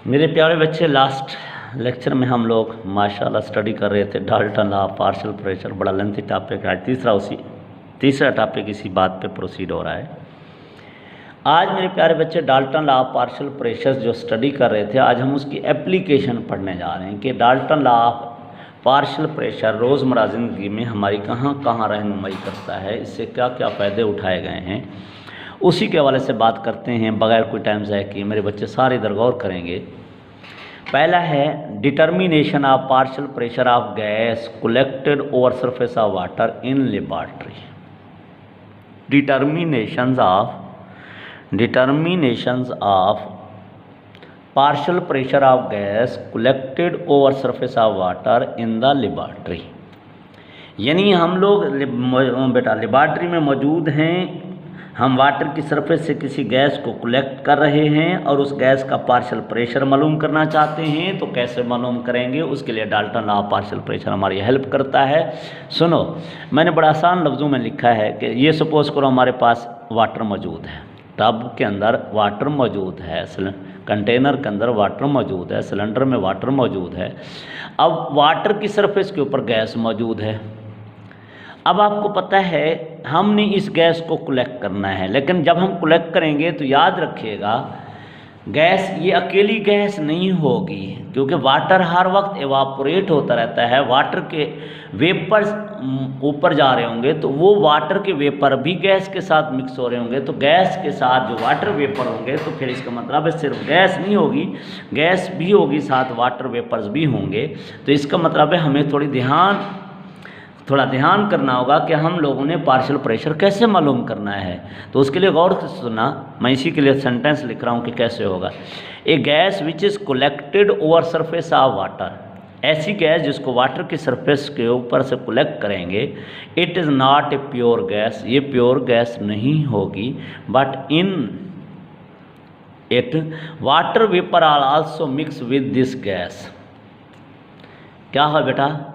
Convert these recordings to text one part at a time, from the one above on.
मेरे प्यारे बच्चे, लास्ट लेक्चर में हम लोग माशाल्लाह स्टडी कर रहे थे डाल्टन लॉ, पार्शियल प्रेशर। बड़ा लेंथी टॉपिक है। तीसरा टॉपिक इसी बात पे प्रोसीड हो रहा है। आज मेरे प्यारे बच्चे डाल्टन लॉ पार्शियल प्रेशर जो स्टडी कर रहे थे, आज हम उसकी एप्लीकेशन पढ़ने जा रहे हैं कि डाल्टन लॉ पार्शियल प्रेशर रोज़मर्रा ज़िंदगी में हमारी कहाँ कहाँ रहनुमाई करता है, इससे क्या क्या फ़ायदे उठाए गए हैं, उसी के हवाले से बात करते हैं बगैर कोई टाइम ज़ाया किए। मेरे बच्चे सारे इधर गौर करेंगे। पहला है determination of partial pressure of gas collected over surface of water in laboratory. Determinations of partial pressure of gas collected over surface of water in the laboratory. यानी हम लोग बेटा लेबॉर्ट्री में मौजूद हैं, हम वाटर की सरफेस से किसी गैस को कलेक्ट कर रहे हैं और उस गैस का पार्शियल प्रेशर मालूम करना चाहते हैं। तो कैसे मालूम करेंगे, उसके लिए डाल्टन लॉ पार्शियल प्रेशर हमारी हेल्प करता है। सुनो, मैंने बड़ा आसान लफ्ज़ों में लिखा है कि ये सपोज़ करो हमारे पास वाटर मौजूद है, टब के अंदर वाटर मौजूद है, कंटेनर के अंदर वाटर मौजूद है, सिलेंडर में वाटर मौजूद है। अब वाटर की सरफेस के ऊपर गैस मौजूद है। अब आपको पता है हमने इस गैस को कलेक्ट करना है, लेकिन जब हम कलेक्ट करेंगे तो याद रखिएगा गैस ये अकेली गैस नहीं होगी, क्योंकि वाटर हर वक्त एवापोरेट होता रहता है। वाटर के वेपर्स ऊपर जा रहे होंगे तो वो वाटर के वेपर भी गैस के साथ मिक्स हो रहे होंगे। तो गैस के साथ जो वाटर वेपर होंगे तो फिर इसका मतलब है सिर्फ गैस नहीं होगी, गैस भी होगी, साथ वाटर वेपर्स भी होंगे। तो इसका मतलब है हमें थोड़ा ध्यान करना होगा कि हम लोगों ने पार्शियल प्रेशर कैसे मालूम करना है। तो उसके लिए गौर से सुना, मैं इसी के लिए सेंटेंस लिख रहा हूँ कि कैसे होगा। A gas which is collected over surface of water, ऐसी गैस जिसको वाटर की सरफेस के ऊपर से कलेक्ट करेंगे, it is not a pure gas, ये प्योर गैस नहीं होगी, but in it water vapour are also mix with this gas. क्या है बेटा,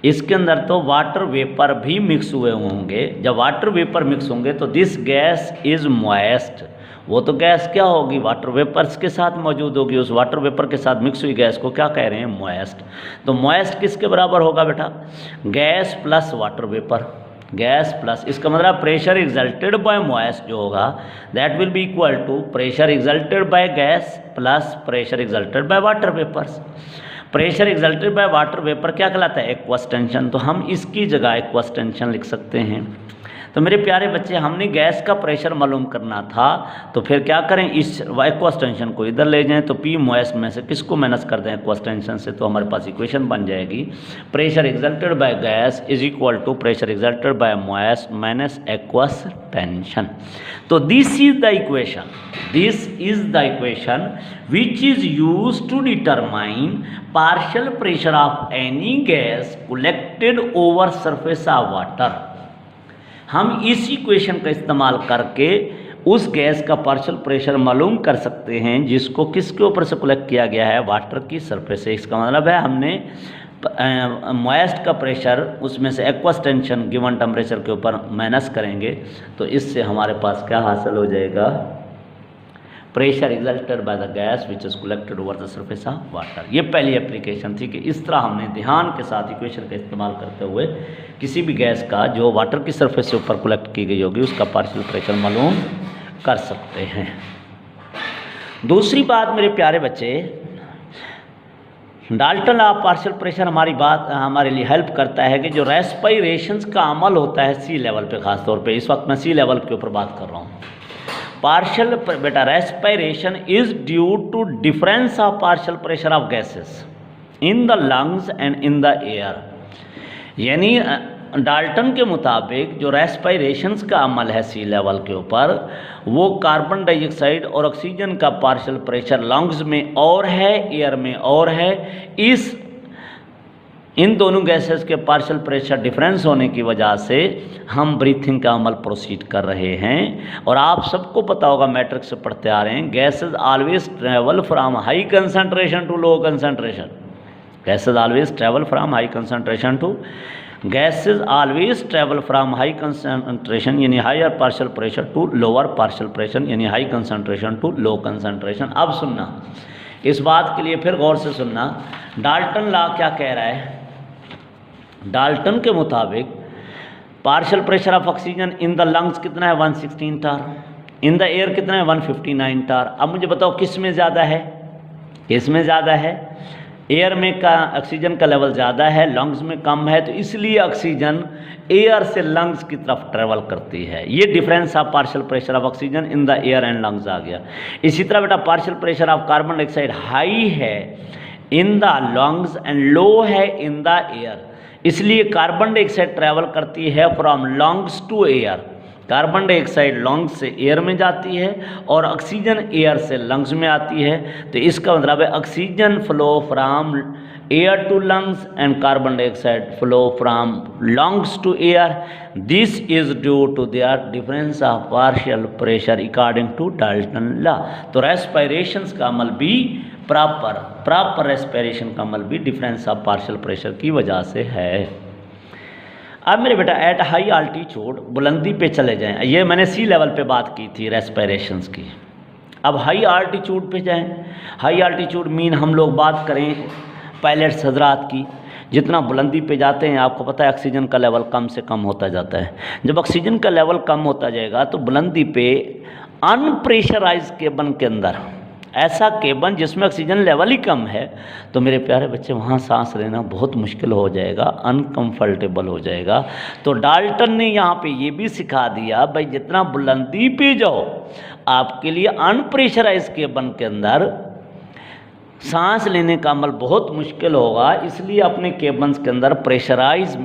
इसके अंदर तो वाटर वेपर भी मिक्स हुए होंगे। जब वाटर वेपर मिक्स होंगे तो दिस गैस इज़ मॉइस्ट, वो तो गैस क्या होगी, वाटर वेपर्स के साथ मौजूद होगी। उस वाटर वेपर के साथ मिक्स हुई गैस को क्या कह रहे हैं, मॉइस्ट। तो मॉइस्ट किसके बराबर होगा बेटा, gas plus water vapour, gas plus, इसका मतलब प्रेशर एक्सल्टेड बाय मॉइस्ट जो होगा that will be equal to pressure exalted by gas plus pressure exalted by water vapours. Pressure exalted by water vapour क्या कहलाता है, एक्वस टेंशन। तो हम इसकी जगह एक्वस टेंशन लिख सकते हैं। तो मेरे प्यारे बच्चे, हमने गैस का प्रेशर मालूम करना था, तो फिर क्या करें, इस एक्वस टेंशन को इधर ले जाएं तो पी मॉइस्ट में से किसको माइनस कर दें, एक्वस टेंशन से, तो हमारे पास इक्वेशन बन जाएगी pressure exalted by gas is equal to pressure exalted by moist minus aqueous tension. तो this is the equation which is used to determine partial pressure of any gas collected over surface of water। हम इस equation का इस्तेमाल करके उस gas का partial pressure मालूम कर सकते हैं जिसको किसके ऊपर से कलेक्ट किया गया है, वाटर की सरफेस से। इसका मतलब है हमने मॉइस्ट का प्रेशर उसमें से एक्वस टेंशन गिवन टेम्परेचर के ऊपर माइनस करेंगे, तो इससे हमारे पास क्या हासिल हो जाएगा, pressure exalted by the gas which is collected over the surface of water. ये पहली एप्लीकेशन थी कि इस तरह हमने ध्यान के साथ इक्वेशन का इस्तेमाल करते हुए किसी भी गैस का जो वाटर की सरफेस से ऊपर कलेक्ट की गई होगी उसका पार्शियल प्रेशर मालूम कर सकते हैं। दूसरी बात मेरे प्यारे बच्चे, डाल्टन लॉ पार्शियल प्रेशर हमारे लिए हेल्प करता है कि जो रेस्पिरेशंस का अमल होता है सी लेवल पे, खास तौर पे इस वक्त मैं सी लेवल के ऊपर बात कर रहा हूँ। पार्शियल बेटा respiration is due to difference of partial pressure of gases in the lungs and in the air. यानी डाल्टन के मुताबिक जो रेस्पिरेशंस का अमल है सी लेवल के ऊपर, वो कार्बन डाइऑक्साइड और ऑक्सीजन का पार्शियल प्रेशर लंग्स में और है, एयर में और है। इन दोनों गैसेस के पार्शियल प्रेशर डिफरेंस होने की वजह से हम ब्रीथिंग का अमल प्रोसीड कर रहे हैं। और आप सबको पता होगा, मैट्रिक्स से पढ़ते आ रहे हैं, gases always travel from high concentration to low concentration. Gases always travel from high concentration to gases always travel from high concentration यानी higher partial pressure to lower partial pressure यानी high concentration to low concentration. अब सुनना, इस बात के लिए फिर गौर से सुनना, डाल्टन लॉ क्या कह रहा है। डाल्टन के मुताबिक partial pressure of oxygen in the lungs कितना है 116 टार, इन द एयर कितना है 159 टार। अब मुझे बताओ किस में ज़्यादा है, किस में ज़्यादा है, एयर में का ऑक्सीजन का लेवल ज़्यादा है, लंग्स में कम है, तो इसलिए ऑक्सीजन एयर से लंग्स की तरफ ट्रेवल करती है। ये difference of partial pressure of oxygen in the air and lungs आ गया। इसी तरह बेटा partial pressure of carbon dioxide high है in the lungs and low है इन द एयर, इसलिए कार्बन डाइऑक्साइड ट्रेवल करती है from lungs to air. Carbon dioxide lungs से एयर में जाती है और ऑक्सीजन एयर से लंग्स में आती है। तो इसका मतलब है oxygen flow from air to lungs and carbon dioxide flow from lungs to air. This is due to their difference of partial pressure according to Dalton law. तो रेस्पिरेशंस का अमल भी प्रॉपर रेस्पिरेशन का अमल भी डिफरेंस ऑफ पार्शियल प्रेशर की वजह से है। अब मेरे बेटा एट हाई आल्टीट्यूड, बुलंदी पे चले जाएं, ये मैंने सी लेवल पे बात की थी रेस्पिरेशंस की। अब हाई आल्टीट्यूड पे जाएं, हाई आल्टीट्यूड मीन हम लोग बात करें पायलट्स हजरात की, जितना बुलंदी पे जाते हैं आपको पता है ऑक्सीजन का लेवल कम से कम होता जाता है। जब ऑक्सीजन का लेवल कम होता जाएगा तो बुलंदी पे अनप्रेशराइज केबन के अंदर, ऐसा केबन जिसमें ऑक्सीजन लेवल ही कम है, तो मेरे प्यारे बच्चे वहाँ सांस लेना बहुत मुश्किल हो जाएगा, अनकंफर्टेबल हो जाएगा। तो डाल्टन ने यहाँ पे ये भी सिखा दिया भाई जितना बुलंदी पे जाओ आपके लिए अनप्रेशराइज केबन के अंदर सांस लेने का अमल बहुत मुश्किल होगा, इसलिए अपने केबन्स के अंदर प्रेशराइज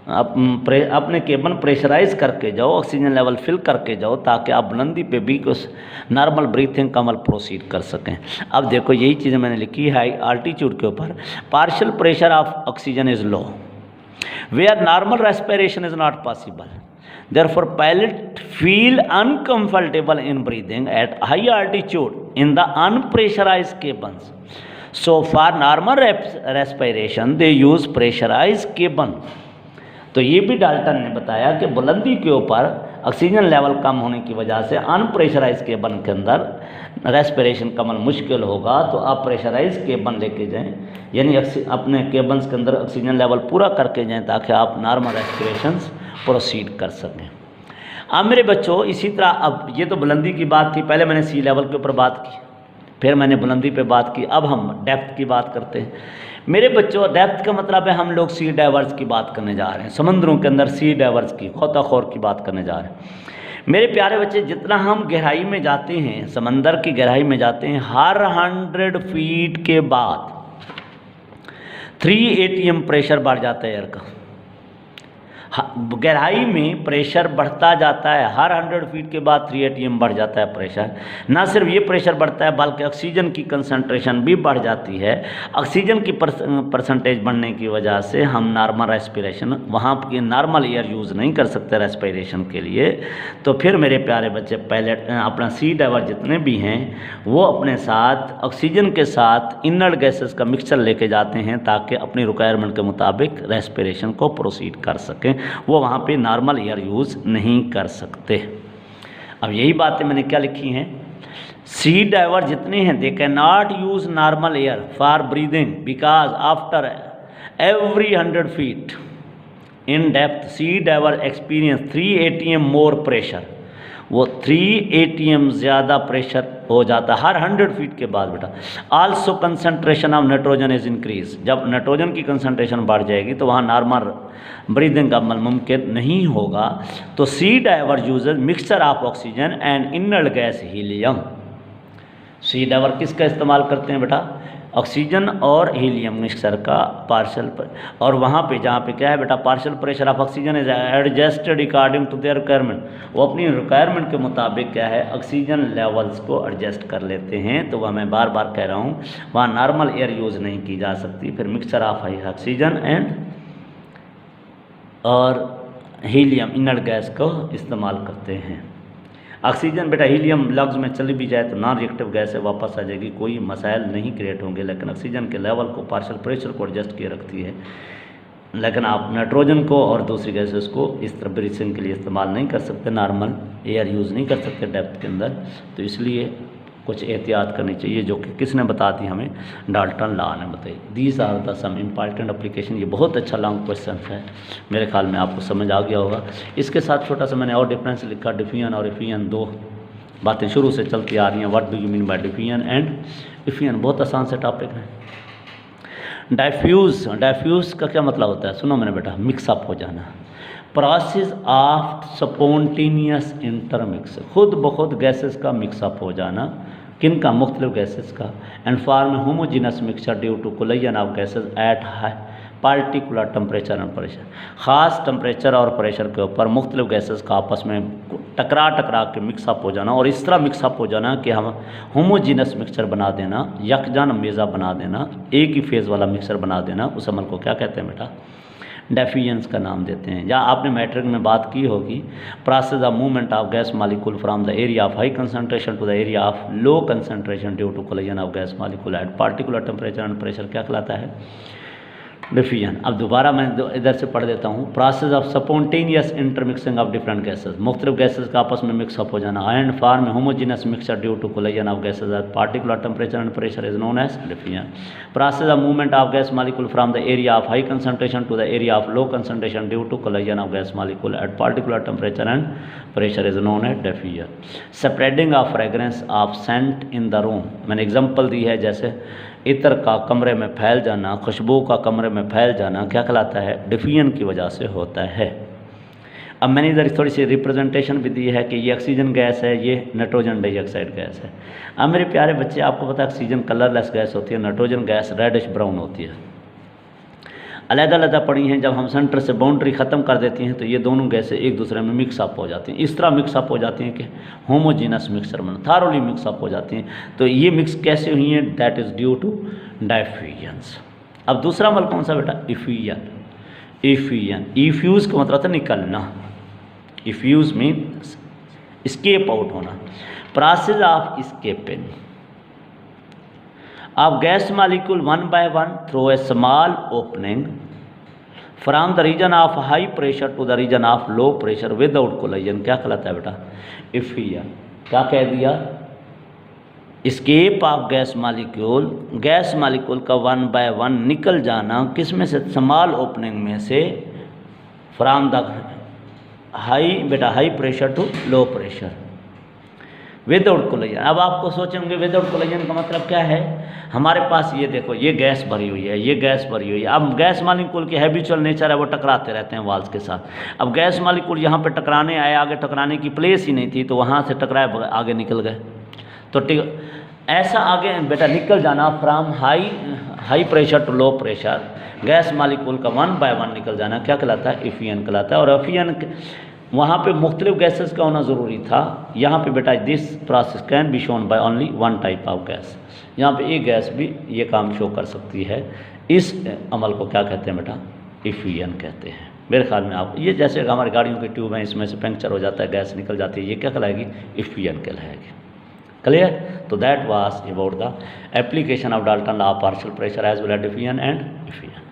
अपने केबन प्रेशराइज करके जाओ, ऑक्सीजन लेवल फिल करके जाओ, ताकि आप बुलंदी पे भी कुछ नॉर्मल ब्रीथिंग का अमल प्रोसीड कर सकें। अब देखो यही चीज़ें मैंने लिखी है आल्टीट्यूड के ऊपर। Partial pressure of oxygen is low where normal respiration is not possible, therefore pilot feel uncomfortable in breathing at high altitude in the unpressurized cabins. So for normal respiration they use pressurized cabin. तो ये भी Dalton ने बताया कि बुलंदी के ऊपर oxygen level कम होने की वजह से अनप्रेशराइज केबन के अंदर रेस्पिरेशन का अमल मुश्किल होगा, तो आप प्रेशराइज केबन लेके जाएं, यानी अपने केबन्स के अंदर ऑक्सीजन लेवल पूरा करके जाएं ताकि आप नॉर्मल रेस्पिरेशंस प्रोसीड कर सकें। अब मेरे बच्चों इसी तरह, अब ये तो बुलंदी की बात थी, पहले मैंने सी लेवल के ऊपर बात की, फिर मैंने बुलंदी पे बात की, अब हम डेप्थ की बात करते हैं। मेरे बच्चों डेप्थ का मतलब है हम लोग सी डाइवर्स की बात करने जा रहे हैं, समुद्रों के अंदर सी डाइवर्स की, गोताखोर की बात करने जा रहे हैं। मेरे प्यारे बच्चे जितना हम गहराई में जाते हैं, समंदर की गहराई में जाते हैं, हर 100 फीट के बाद 3 ATM प्रेशर बढ़ जाता है एयर का। गहराई में प्रेशर बढ़ता जाता है, हर 100 फीट के बाद 3 ATM बढ़ जाता है प्रेशर। ना सिर्फ ये प्रेशर बढ़ता है बल्कि ऑक्सीजन की कंसंट्रेशन भी बढ़ जाती है। ऑक्सीजन की परसेंटेज बढ़ने की वजह से हम नॉर्मल रेस्पिरेशन, वहाँ की नॉर्मल एयर यूज़ नहीं कर सकते रेस्पिरेशन के लिए। तो फिर मेरे प्यारे बच्चे पहले अपना सी डाइवर जितने भी हैं वो अपने साथ ऑक्सीजन के साथ इनर्ट गैसेस का मिक्सचर लेके जाते हैं ताकि अपनी रिक्वायरमेंट के मुताबिक रेस्पिरेशन को प्रोसीड कर सकें। वो वहाँ पे नॉर्मल एयर यूज़ नहीं कर सकते। अब यही बातें मैंने क्या लिखी हैं, सी डाइवर जितने हैं they can not use normal air for breathing because after every 100 feet in depth sea diver experience 3 ATM more pressure. वो 3 ATM ज़्यादा प्रेशर हो जाता है हर 100 फीट के बाद बेटा। Also concentration of nitrogen is increase, जब नाइट्रोजन की कंसनट्रेशन बढ़ जाएगी तो वहाँ नॉर्मल ब्रीदिंग का अमल मुमकिन नहीं होगा। तो sea diver uses mixture of oxygen and inert gas helium. Sea diver किसका इस्तेमाल करते हैं बेटा, ऑक्सीजन और हीलियम मिक्सचर का पार्शियल और वहाँ पे जहाँ पे क्या है बेटा partial pressure of oxygen is adjusted according to their requirement. वो अपनी रिक्वायरमेंट के मुताबिक क्या है ऑक्सीजन लेवल्स को एडजस्ट कर लेते हैं। तो वह मैं बार बार कह रहा हूँ वहाँ नॉर्मल एयर यूज़ नहीं की जा सकती, फिर मिक्सचर ऑफ ऑक्सीजन एंड और हीलियम इनर्ट गैस को इस्तेमाल करते हैं। ऑक्सीजन बेटा हीलियम लग्स में चली भी जाए तो नॉन रिएक्टिव गैस है, वापस आ जाएगी, कोई मसाइल नहीं क्रिएट होंगे। लेकिन ऑक्सीजन के लेवल को पार्शियल प्रेशर को एडजस्ट किए रखती है। लेकिन आप नाइट्रोजन को और दूसरी गैसेस को इस तरह ब्रीथिंग के लिए इस्तेमाल नहीं कर सकते, नॉर्मल एयर यूज़ नहीं कर सकते डेप्थ के अंदर। तो इसलिए कुछ एहतियात करनी चाहिए, जो कि किसने बता दी हमें, डाल्टन लॉ ने बताई। These are the some important application. ये बहुत अच्छा लॉन्ग क्वेश्चन है, मेरे ख्याल में आपको समझ आ गया होगा। इसके साथ छोटा सा मैंने और डिफरेंस लिखा, डिफियन और इफियन, दो बातें शुरू से चलती आ रही हैं। What do you mean by diffusion and effusion, बहुत आसान से टॉपिक है। डाइफ्यूज़, डाइफ्यूज़ का क्या मतलब होता है, सुनो मैंने बेटा, मिक्सअप हो जाना, प्रोसेस ऑफ स्पॉन्टेनियस इंटरमिक्स, खुद ब खुद गैसेस का मिक्सअप हो जाना, किन का, मुख्तलिफ गैसेस का, and form homogeneous mixture due to collision of gases at high particular temperature and pressure, ख़ास टेम्परेचर और प्रेशर के ऊपर मुख्तलिफ गैसेस का आपस में टकरा के मिक्सअप हो जाना, और इस तरह मिक्सअप हो जाना कि हम होमोजीनस मिक्सचर बना देना, यकजान मेज़ा बना देना, एक ही फेज़ वाला मिक्सचर बना देना, उस अमल को क्या कहते हैं बेटा, डिफ्यूजन का नाम देते हैं। या आपने मैट्रिक में बात की होगी, process of movement of gas molecule from the area of high concentration to the area of low concentration due to collision of gas molecule at particular temperature and pressure, क्या कहलाता है, डिफ्यूजन। अब दोबारा मैं इधर से पढ़ देता हूँ, process of spontaneous intermixing of different gases, मुख्तलिफ गैसेस का आपस में मिक्सअप हो जाना, and form homogeneous mixture due to collision of gases at particular temperature and pressure is known as diffusion. Process of movement of gas molecule from the area of high concentration to the area of low concentration due to collision of gas molecule at particular temperature and pressure is known as diffusion. Spreading of fragrance of scent in the room, मैंने example दी है, जैसे इत्र का कमरे में फैल जाना, खुशबू का कमरे में फैल जाना, क्या कहलाता है, डिफ्यूजन की वजह से होता है। अब मैंने इधर थोड़ी सी रिप्रेजेंटेशन भी दी है कि ये ऑक्सीजन गैस है, ये नाइट्रोजन डाइऑक्साइड गैस है। अब मेरे प्यारे बच्चे, आपको पता है ऑक्सीजन कलरलेस गैस होती है, नाइट्रोजन गैस रेडिश ब्राउन होती है, अलग-अलग पड़ी हैं। जब हम सेंटर से बाउंड्री ख़त्म कर देती हैं तो ये दोनों गैसें एक दूसरे में मिक्सअप हो जाती हैं, इस तरह मिक्सअप हो जाती हैं कि होमोजीनस मिक्सचर बना, थारोली मिक्सअप हो जाती हैं। तो ये मिक्स कैसे हुई हैं, दैट इज़ ड्यू टू डाइफ्यूजन्स। अब दूसरा अमल कौन सा बेटा, इफ्यूजन। इफ्यूजन, इफ्यूज़ का मतलब था निकलना, इफ्यूज़ मीन्स स्केप आउट होना, process of escaping of gas molecule one by one through a small opening from the region of high pressure to the region of low pressure without collision, क्या कहलाता है बेटा, effusion. क्या कह दिया, escape of gas molecule का one by one निकल जाना, किस में से, स्मॉल ओपनिंग में से, from the high pressure to low pressure without collision. अब आपको सोचेंगे विदाउट कोलिजन का मतलब क्या है, हमारे पास ये देखो, ये गैस भरी हुई है, ये गैस भरी हुई है। अब गैस मॉलिक्यूल की हैबिचुअल नेचर है, वो टकराते रहते हैं वाल्स के साथ। अब गैस मॉलिक्यूल यहाँ पे टकराने आए, आगे टकराने की प्लेस ही नहीं थी, तो वहाँ से टकराए आगे निकल गए। तो ऐसा आगे बेटा निकल जाना, from high pressure to low pressure, gas molecule का वन बाय वन निकल जाना, क्या कहलाता है, इफ्यूजन कहलाता है। और इफ्यूजन वहाँ पे मुख्तलिफ गैसेस का होना ज़रूरी था, यहाँ पे बेटा this process can be shown by only one type of gas, यहाँ पे एक गैस भी ये काम शो कर सकती है। इस अमल को क्या कहते हैं बेटा, इफ्यूजन कहते हैं। मेरे ख्याल में आप ये, जैसे हमारी गाड़ियों के ट्यूब हैं, इसमें से पंक्चर हो जाता है, गैस निकल जाती है, ये क्या कहलाएगी, इफ्यूजन कहलाएगी। क्लियर। तो that was about the application of Dalton law of partial pressure as well as diffusion and effusion.